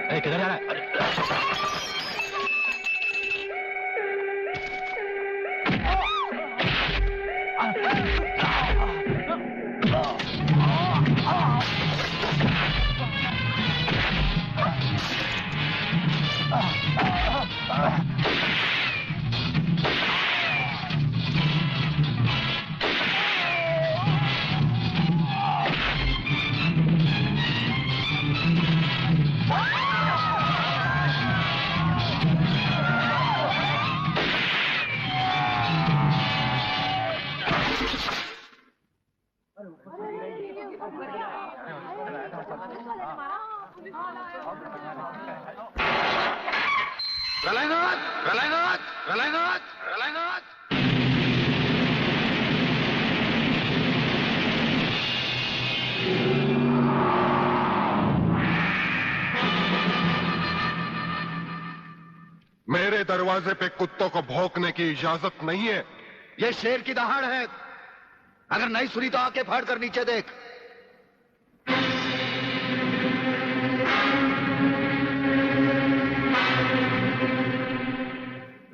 किधर जा रहा है? प्रलयनाथ, प्रलयनाथ, प्रलयनाथ, प्रलयनाथ। मेरे दरवाजे पे कुत्तों को भौंकने की इजाजत नहीं है। ये शेर की दहाड़ है। अगर नहीं सुनी तो आंखें फाड़ कर नीचे देख।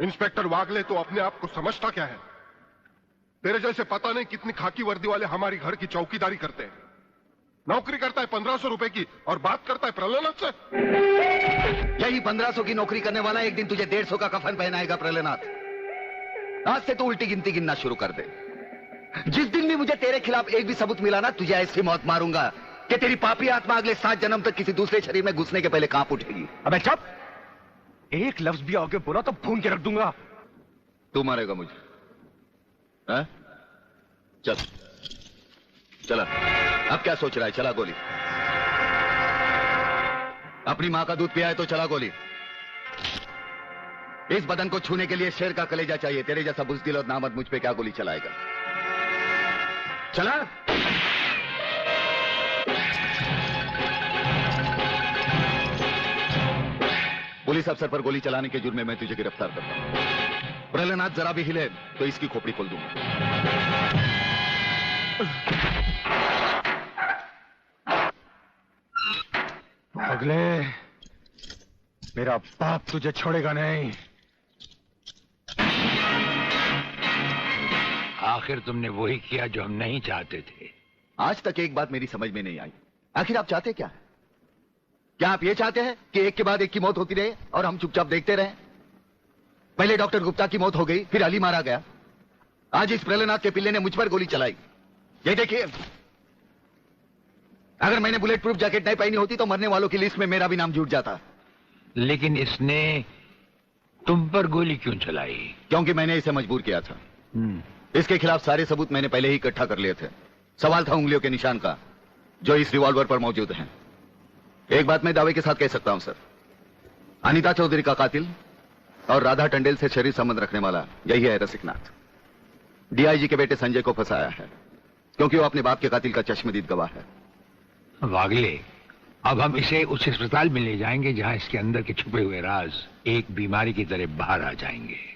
इंस्पेक्टर वागले तो अपने आप को समझता क्या है? तेरे जैसे पता नहीं कितनी खाकी वर्दी वाले हमारी घर की चौकीदारी करते हैं। नौकरी करता है 1500 रुपए की और बात करता है प्रलयनाथ से। यही 1500 की नौकरी करने वाला एक दिन तुझे 150 का कफन पहनाएगा प्रलयनाथ। आज से तू उल्टी गिनती गिनना शुरू कर दे। जिस दिन भी मुझे तेरे खिलाफ एक भी सबूत मिला ना, तुझे ऐसी मौत मारूंगा कि तेरी पापी आत्मा अगले 7 जन्म तक किसी दूसरे शरीर में घुसने के पहले कांप उठेगी। अबे चुप! एक लफ्ज भी आगे बोला तो भून के रख दूंगा। तू मारेगा मुझे? है? चल चला। अब क्या सोच रहा है? चला गोली। अपनी मां का दूध पिया है तो चला गोली। इस बदन को छूने के लिए शेर का कलेजा चाहिए। तेरे जैसा बुज़दिल और नामर्द मुझ पे क्या गोली चलाएगा? चला। पुलिस अफसर पर गोली चलाने के जुर्म में मैं तुझे गिरफ्तार करता हूं। प्रलयनाथ जरा भी हिले तो इसकी खोपड़ी खोल दूंगा। अगले मेरा बाप तुझे छोड़ेगा नहीं। आखिर तुमने वही किया जो हम नहीं चाहते थे। आज तक एक बात मेरी समझ में नहीं आई। आखिर आप चाहते क्या है? क्या आप ये चाहते हैं कि एक के बाद एक की मौत होती रहे और हम चुपचाप देखते रहें? पहले डॉक्टर गुप्ता की मौत हो गई, फिर अली मारा गया, आज इस प्रलयनाथ के पिल्ले ने मुझ पर गोली चलाई। ये देखिए, अगर मैंने बुलेट प्रूफ जैकेट नहीं पहनी होती तो मरने वालों की लिस्ट में मेरा भी नाम जुट जाता। लेकिन इसने तुम पर गोली क्यों चलाई? क्योंकि मैंने इसे मजबूर किया था। इसके खिलाफ सारे सबूत मैंने पहले ही इकट्ठा कर लिए थे। सवाल था उंगलियों के निशान का, जो इस रिवॉल्वर पर मौजूद हैं। एक बात मैं दावे के साथ कह सकता हूं सर, अनीता चौधरी का कातिल और राधा टंडेल से शरीर संबंध रखने वाला यही है रसिकनाथ। डीआईजी के बेटे संजय को फंसाया है क्योंकि वो अपने बाप के कातिल का चश्मदीद गवाह है। वागले, अब हम इसे उस अस्पताल में ले जाएंगे जहां इसके अंदर के छुपे हुए राज एक बीमारी की तरह बाहर आ जाएंगे।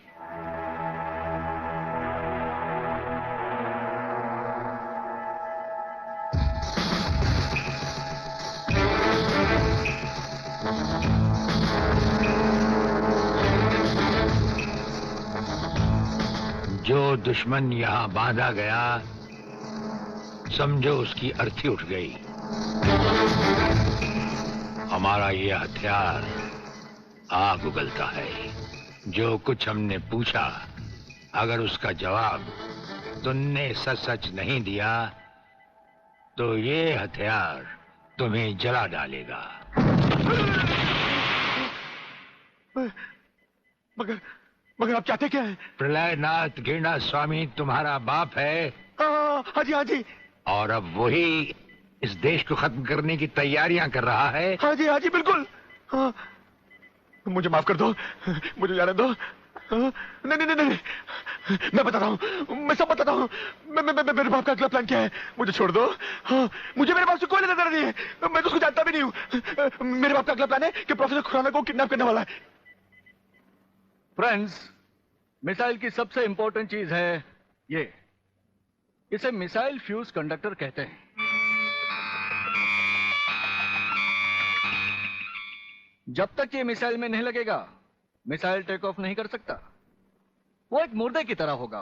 जो दुश्मन यहां बांधा गया, समझो उसकी अर्थी उठ गई। हमारा ये हथियार आग उगलता है। जो कुछ हमने पूछा, अगर उसका जवाब तुमने सच सच नहीं दिया तो ये हथियार तुम्हें जला डालेगा। मगर आप चाहते क्या है? प्रलयनाथ गिरना स्वामी तुम्हारा बाप है। हाँ जी, हाँ जी। और अब वही इस देश को खत्म करने की तैयारियां कर रहा है। हाँ जी, बिल्कुल। हाँ, मुझे माफ कर दो, मुझे जाने दो। नहीं नहीं नहीं, मैं बताता हूँ, मैं सब बताता हूँ। मेरे बाप का अगला प्लान क्या है? मुझे छोड़ दो। हाँ, मुझे मेरे बाप से कोई लेना देना नहीं है। मैं तो उसको जानता भी नहीं हूँ। मेरे बाप का अगला प्लान है कि प्रोफेसर खुराना को किडनैप करने वाला है। फ्रेंड्स, मिसाइल की सबसे इंपॉर्टेंट चीज है ये, इसे मिसाइल फ्यूज कंडक्टर कहते हैं। जब तक ये मिसाइल में नहीं लगेगा, मिसाइल टेक ऑफ नहीं कर सकता। वो एक मुर्दे की तरह होगा।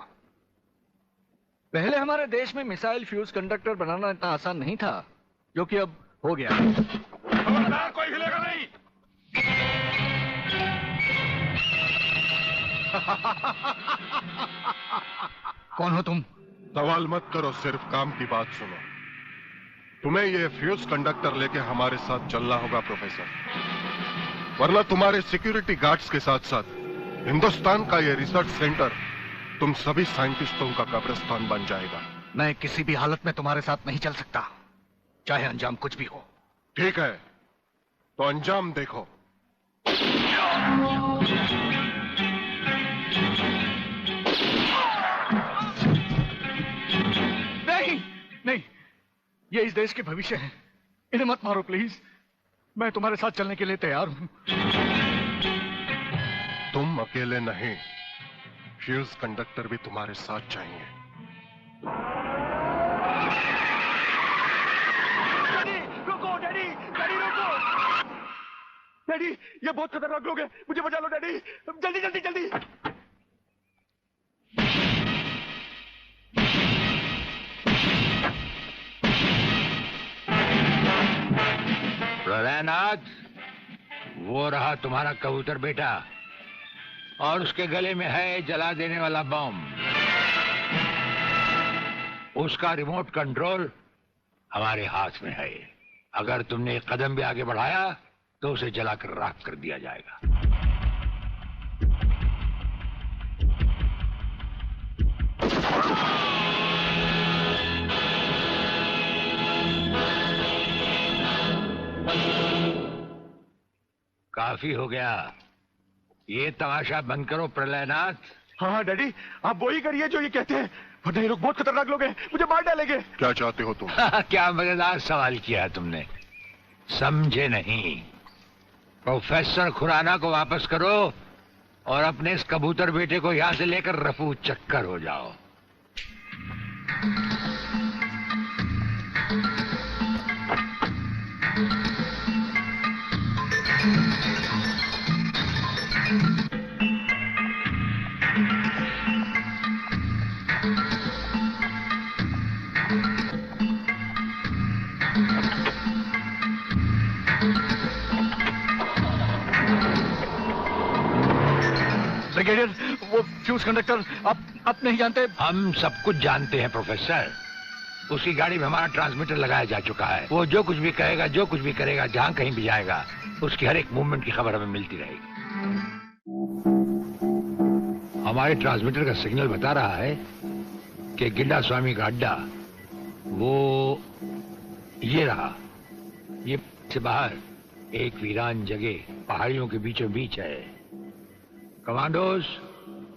पहले हमारे देश में मिसाइल फ्यूज कंडक्टर बनाना इतना आसान नहीं था, जो कि अब हो गया। खबरदार, कोई हिलेगा नहीं। कौन हो तुम? सवाल मत करो, सिर्फ काम की बात सुनो। तुम्हें ये फ्यूज कंडक्टर लेके हमारे साथ चलना होगा प्रोफेसर, वरना तुम्हारे सिक्योरिटी गार्ड्स के साथ साथ हिंदुस्तान का ये रिसर्च सेंटर तुम सभी साइंटिस्टों का कब्रिस्तान बन जाएगा। मैं किसी भी हालत में तुम्हारे साथ नहीं चल सकता, चाहे अंजाम कुछ भी हो। ठीक है, तो अंजाम देखो। नहीं नहीं, ये इस देश के भविष्य है, इन्हें मत मारो प्लीज। मैं तुम्हारे साथ चलने के लिए तैयार हूं। तुम अकेले नहीं, फ्यूज कंडक्टर भी तुम्हारे साथ चाहिए। डैडी रुको, डैडी डैडी रुको। डैडी, ये बहुत खतरनाक लोग हैं, मुझे बचा लो डैडी, जल्दी जल्दी जल्दी। प्रलयनाथ, वो रहा तुम्हारा कबूतर बेटा, और उसके गले में है जला देने वाला बम। उसका रिमोट कंट्रोल हमारे हाथ में है। अगर तुमने एक कदम भी आगे बढ़ाया तो उसे जलाकर राख कर दिया जाएगा। काफी हो गया, ये तमाशा बंद करो प्रलयनाथ। हाँ हाँ डैडी, आप वही करिए जो ये कहते हैं, वरना ये लोग बहुत खतरनाक लोग हैं, मुझे मार डालेंगे। क्या चाहते हो तुम? क्या मजेदार सवाल किया है तुमने, समझे नहीं। प्रोफेसर खुराना को वापस करो और अपने इस कबूतर बेटे को यहां से लेकर रफू चक्कर हो जाओ। ब्रिगेडियर, वो फ्यूज कंडक्टर आप नहीं जानते? हम सब कुछ जानते हैं प्रोफेसर। उसकी गाड़ी में हमारा ट्रांसमीटर लगाया जा चुका है। वो जो कुछ भी कहेगा, जो कुछ भी करेगा, जहां कहीं भी जाएगा, उसकी हर एक मूवमेंट की खबर हमें मिलती रहेगी। हमारे ट्रांसमीटर का सिग्नल बता रहा है कि गिड्डा स्वामी का अड्डा वो ये रहा। ये से बाहर एक वीरान जगह पहाड़ियों के बीचों बीच है। कमांडोज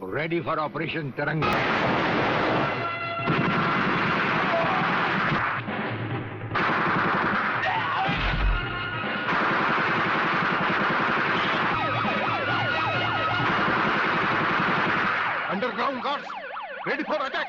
रेडी फॉर ऑपरेशन तिरंगा। Underground guards ready for attack.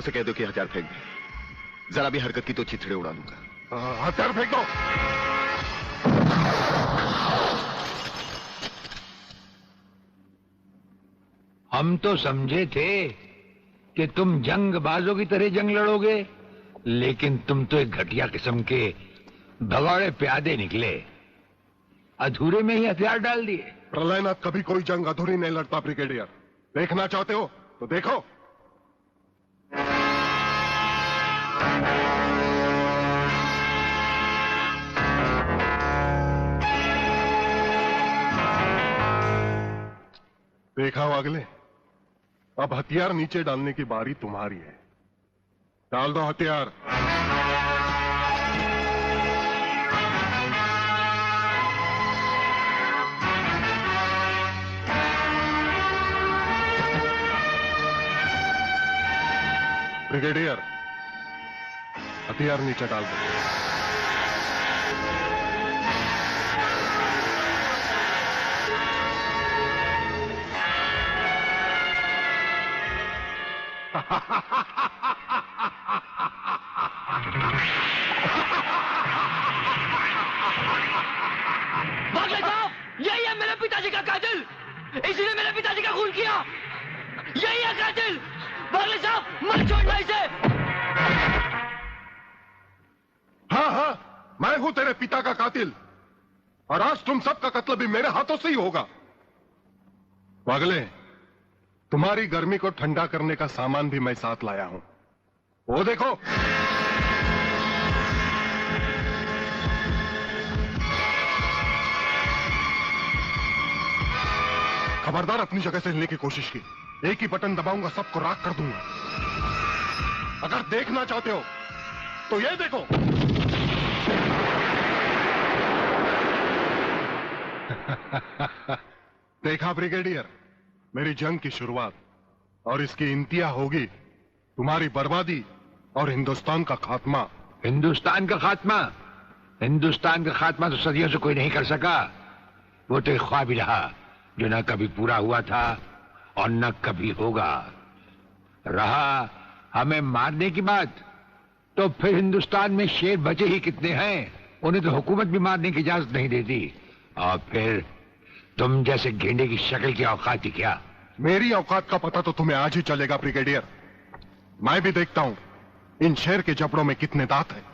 लोगों से कह दो कि हथियार फेंक दे। जरा भी हरकत की तो चिथड़े उड़ा दूंगा। हथियार फेंक दो। हम तो समझे थे कि तुम जंगबाजों की तरह जंग लड़ोगे, लेकिन तुम तो एक घटिया किस्म के भगौड़े प्यादे निकले। अधूरे में ही हथियार डाल दिए। प्रलयनाथ कभी कोई जंग अधूरी नहीं लड़ता ब्रिगेडियर। देखना चाहते हो तो देखो। देखा वागले, अब हथियार नीचे डालने की बारी तुम्हारी है। डाल दो हथियार। ब्रिगेडियर, हथियार नीचे डाल दो। बागले साहब, यही है मेरे पिताजी का कातिल। इसी ने मेरे पिताजी का खून किया। यही है कातिल। बागले साहब, मत छोड़ना इसे। हाँ, मैं हूं तेरे पिता का कातिल, और आज तुम सबका कत्ल भी मेरे हाथों से ही होगा। वागले, तुम्हारी गर्मी को ठंडा करने का सामान भी मैं साथ लाया हूं। वो देखो। खबरदार अपनी जगह से हिलने की कोशिश की। एक ही बटन दबाऊंगा, सबको राख कर दूंगा। अगर देखना चाहते हो तो ये देखो। देखा ब्रिगेडियर, मेरी जंग की शुरुआत, और इसकी इंतहा होगी तुम्हारी बर्बादी और हिंदुस्तान का खात्मा। हिंदुस्तान का खात्मा? हिंदुस्तान का खात्मा तो सदियों से कोई नहीं कर सका। वो तो एक ख्वाब ही रहा जो न कभी पूरा हुआ था और न कभी होगा। रहा हमें मारने की बात, तो फिर हिंदुस्तान में शेर बचे ही कितने हैं। उन्हें तो हुकूमत भी मारने की इजाजत नहीं देती। और फिर तुम जैसे गेंडे की शक्ल की औकात ही क्या? मेरी औकात का पता तो तुम्हें आज ही चलेगा ब्रिगेडियर। मैं भी देखता हूं इन शेर के जबड़ों में कितने दांत हैं।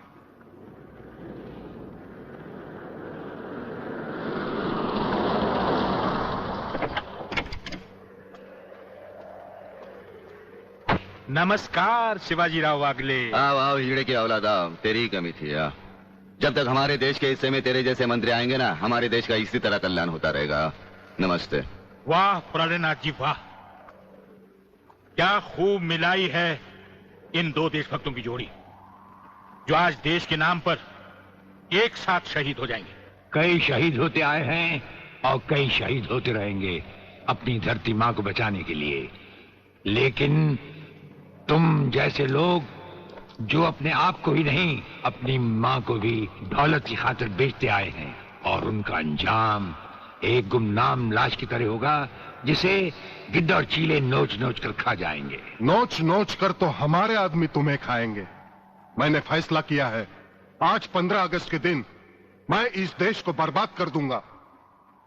नमस्कार शिवाजीराव वागले। आओ आओ हिजड़े की औलादा, तेरी ही कमी थी। जब तक हमारे देश के हिस्से में तेरे जैसे मंत्री आएंगे ना, हमारे देश का इसी तरह कल्याण होता रहेगा। नमस्ते। वाह प्रलयनाथ जी वाह, क्या खूब मिलाई है इन दो देशभक्तों की जोड़ी, जो आज देश के नाम पर एक साथ शहीद हो जाएंगे। कई शहीद होते आए हैं और कई शहीद होते रहेंगे अपनी धरती माँ को बचाने के लिए। लेकिन तुम जैसे लोग जो अपने आप को ही नहीं, अपनी माँ को भी दौलत की खातिर बेचते आए हैं, और उनका अंजाम एक गुमनाम लाश की तरह होगा जिसे गिद्ध और चीले नोच नोच कर खा जाएंगे। नोच नोच कर तो हमारे आदमी तुम्हें खाएंगे। मैंने फैसला किया है, आज 15 अगस्त के दिन मैं इस देश को बर्बाद कर दूंगा।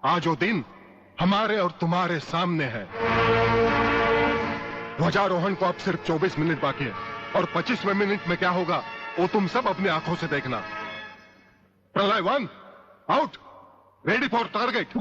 आज वो दिन हमारे और तुम्हारे सामने है। ध्वजारोहण को अब सिर्फ 24 मिनट बाकी है, और 25वें मिनट में क्या होगा वो तुम सब अपनी आंखों से देखना। प्रलय 1 आउट, रेडी फॉर टारगेट।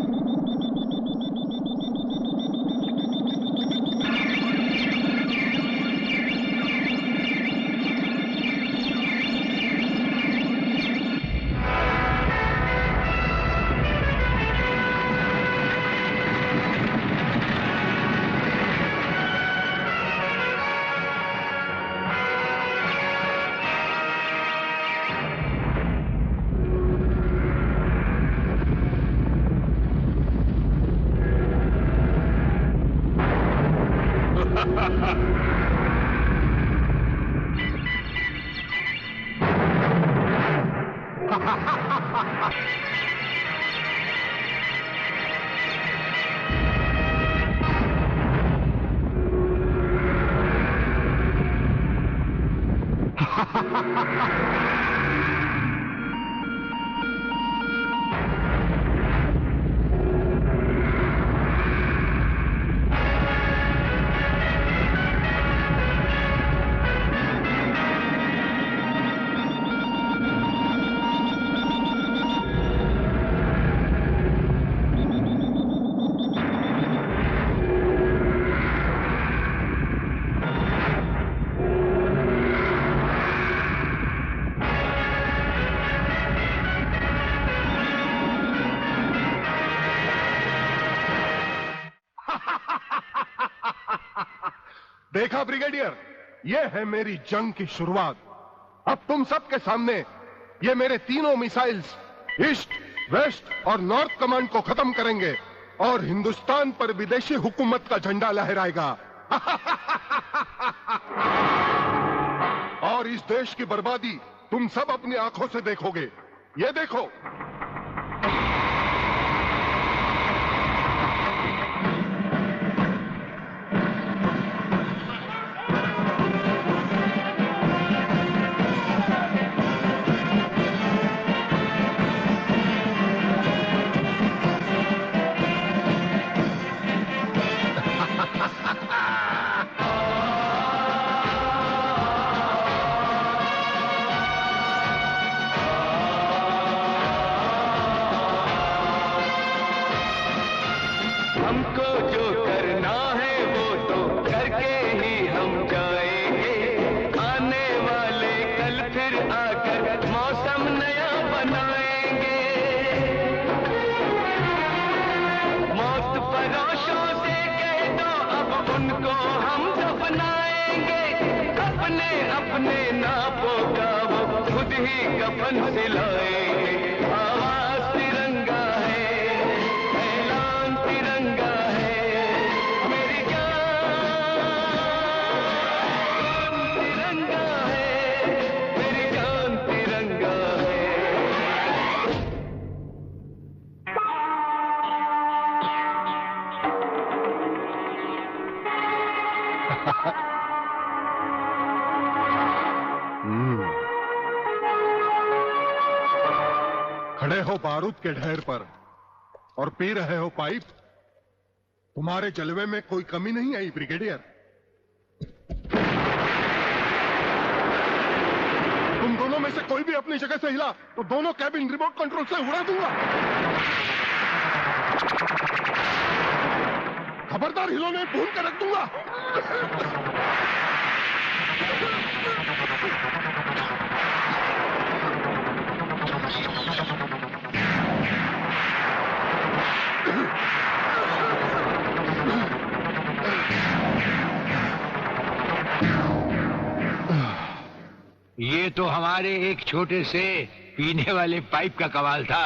देखा ब्रिगेडियर, ये है मेरी जंग की शुरुआत। अब तुम सबके सामने ये मेरे तीनों मिसाइल्स ईस्ट, वेस्ट और नॉर्थ कमांड को खत्म करेंगे और हिंदुस्तान पर विदेशी हुकूमत का झंडा लहराएगा। और इस देश की बर्बादी तुम सब अपनी आंखों से देखोगे। ये देखो, खड़े हो बारूद के ढेर पर और पी रहे हो पाइप। तुम्हारे जलवे में कोई कमी नहीं आई ब्रिगेडियर। तुम दोनों में से कोई भी अपनी जगह से हिला तो दोनों कैबिन रिमोट कंट्रोल से उड़ा दूंगा। खबरदार, हिलोने भून कर रख दूंगा। ये तो हमारे एक छोटे से पीने वाले पाइप का कमाल था।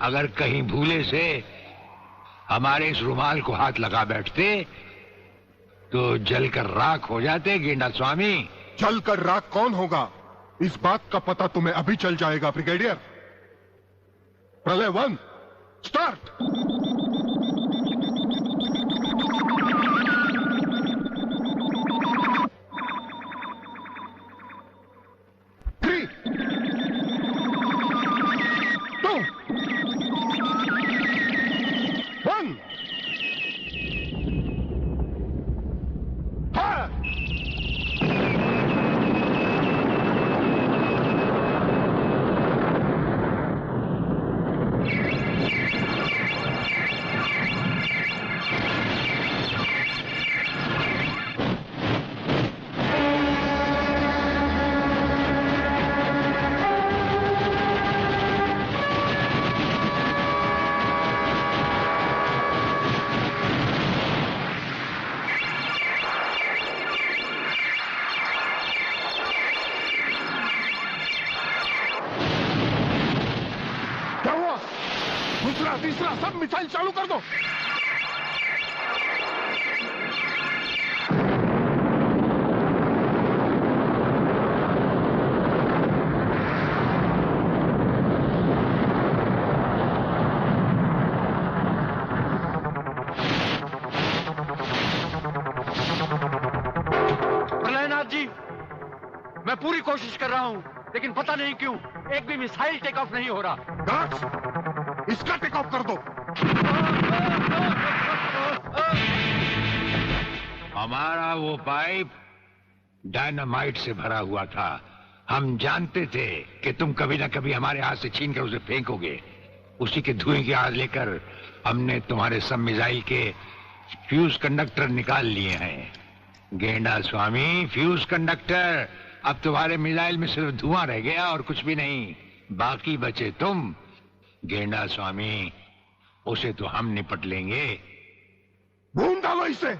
अगर कहीं भूले से हमारे इस रुमाल को हाथ लगा बैठते तो जलकर राख हो जाते गेंडा स्वामी। जलकर राख कौन होगा, इस बात का पता तुम्हें अभी चल जाएगा ब्रिगेडियर। प्रलय 1 स्टार्ट। दूसरा तीसरा सब मिसाइल चालू कर दो। प्रलयनाथ जी, मैं पूरी कोशिश कर रहा हूँ, लेकिन पता नहीं क्यों एक भी मिसाइल टेक ऑफ नहीं हो रहा। गार्ड्स, इसका टेक ऑफ कर दो। हमारा वो पाइप डायनामाइट से भरा हुआ था। हम जानते थे कि तुम कभी ना कभी हमारे हाथ से छीन कर उसे फेंकोगे। उसी के धुएं की आग लेकर हमने तुम्हारे सब मिसाइल के फ्यूज कंडक्टर निकाल लिए हैं। गेंडा स्वामी, फ्यूज कंडक्टर, अब तुम्हारे मिसाइल में सिर्फ धुआं रह गया और कुछ भी नहीं। बाकी बचे तुम। गेंडा स्वामी, उसे तो हम निपट लेंगे। भून डालो इसे।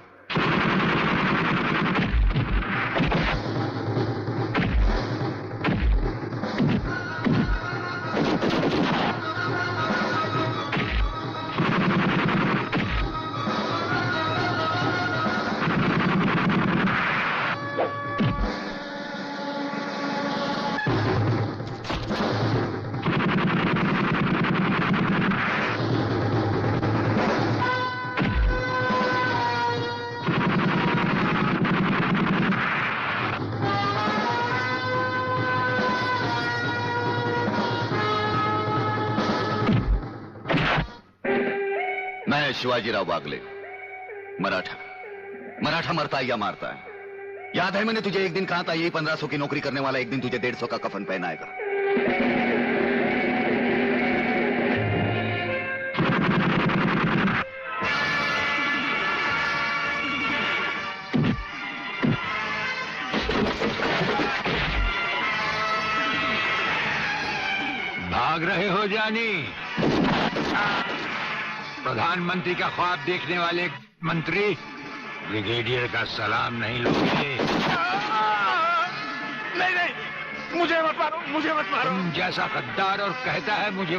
शिवाजीराव बागले, मराठा मरता है या मारता है। याद है मैंने तुझे एक दिन कहा था, यही 1500 की नौकरी करने वाला एक दिन तुझे 150 का कफन पहनाएगा। भाग रहे हो जानी? प्रधानमंत्री का ख्वाब देखने वाले मंत्री ब्रिगेडियर का सलाम नहीं लोगे? नहीं, मुझे मत मारो, मुझे मत मारो। तुम जैसा गद्दार और कहता है मुझे